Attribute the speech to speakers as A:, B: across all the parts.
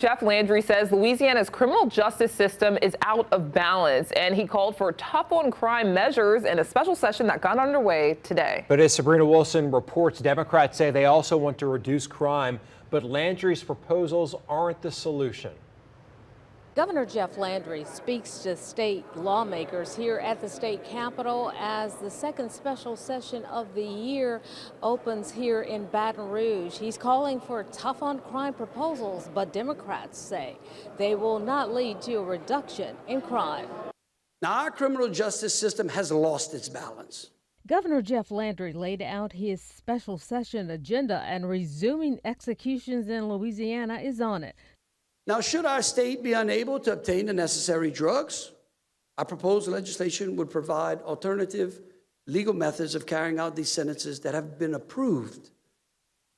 A: Jeff Landry says Louisiana's criminal justice system is out of balance, and he called for tough on crime measures in a special session that got underway today.
B: But as Sabrina Wilson reports, Democrats say they also want to reduce crime, but Landry's proposals aren't the solution.
C: Governor Jeff Landry speaks to state lawmakers here at the state capitol as the second special session of the year opens here in Baton Rouge. He's calling for tough on crime proposals, but Democrats say they will not lead to a reduction in crime.
D: Now, our criminal justice system has lost its balance.
C: Governor Jeff Landry laid out his special session agenda, and resuming executions in Louisiana is on it.
D: Now, should our state be unable to obtain the necessary drugs, our proposed legislation would provide alternative legal methods of carrying out these sentences that have been approved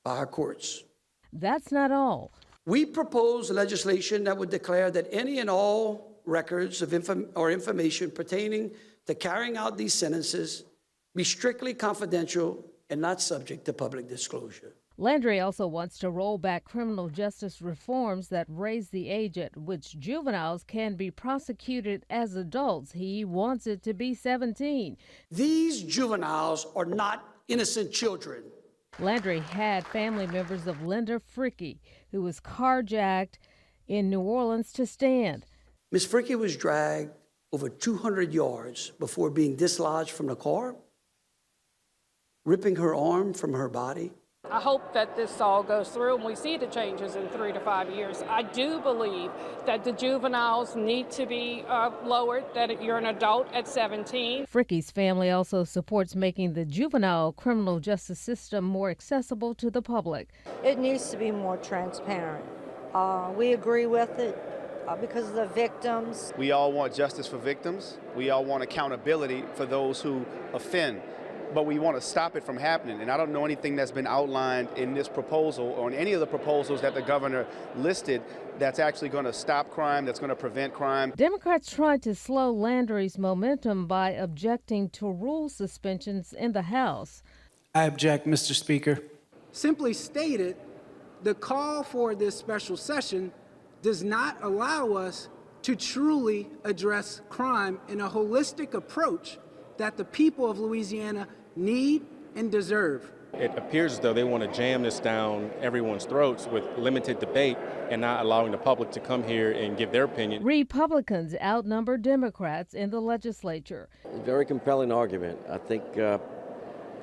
D: by our courts.
C: That's not all.
D: We propose legislation that would declare that any and all records of information pertaining to carrying out these sentences be strictly confidential and not subject to public disclosure.
C: Landry also wants to roll back criminal justice reforms that raise the age at which juveniles can be prosecuted as adults. He wants it to be 17.
D: These juveniles are not innocent children.
C: Landry had family members of Linda Fricky, who was carjacked in New Orleans, to stand.
D: Ms. Fricky was dragged over 200 yards before being dislodged from the car, ripping her arm from her body.
E: I hope that this all goes through and we see the changes in 3 to 5 years. I do believe that the juveniles need to be lowered, that you're an adult at 17.
C: Fricky's family also supports making the juvenile criminal justice system more accessible to the public.
F: It needs to be more transparent. We agree with it because of the victims.
G: We all want justice for victims. We all want accountability for those who offend. But we want to stop it from happening. And I don't know anything that's been outlined in this proposal or in any of the proposals that the governor listed that's actually going to stop crime, that's going to prevent crime.
C: Democrats tried to slow Landry's momentum by objecting to rule suspensions in the House.
H: I object, Mr. Speaker.
I: Simply stated, the call for this special session does not allow us to truly address crime in a holistic approach that the people of Louisiana need and deserve.
J: It appears as though they want to jam this down everyone's throats with limited debate and not allowing the public to come here and give their opinion.
C: Republicans outnumber Democrats in the legislature.
K: Very compelling argument. I think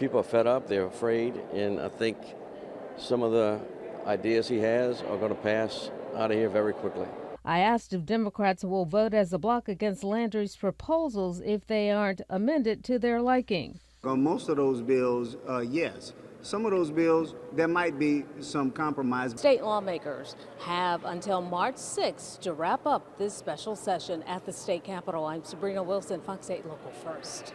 K: people are fed up, they're afraid, and I think some of the ideas he has are going to pass out of here very quickly.
C: I asked if Democrats will vote as a bloc against Landry's proposals if they aren't amended to their liking.
L: On most of those bills, yes. Some of those bills, there might be some compromise.
C: State lawmakers have until March 6th to wrap up this special session at the state capitol. I'm Sabrina Wilson, Fox 8 Local First.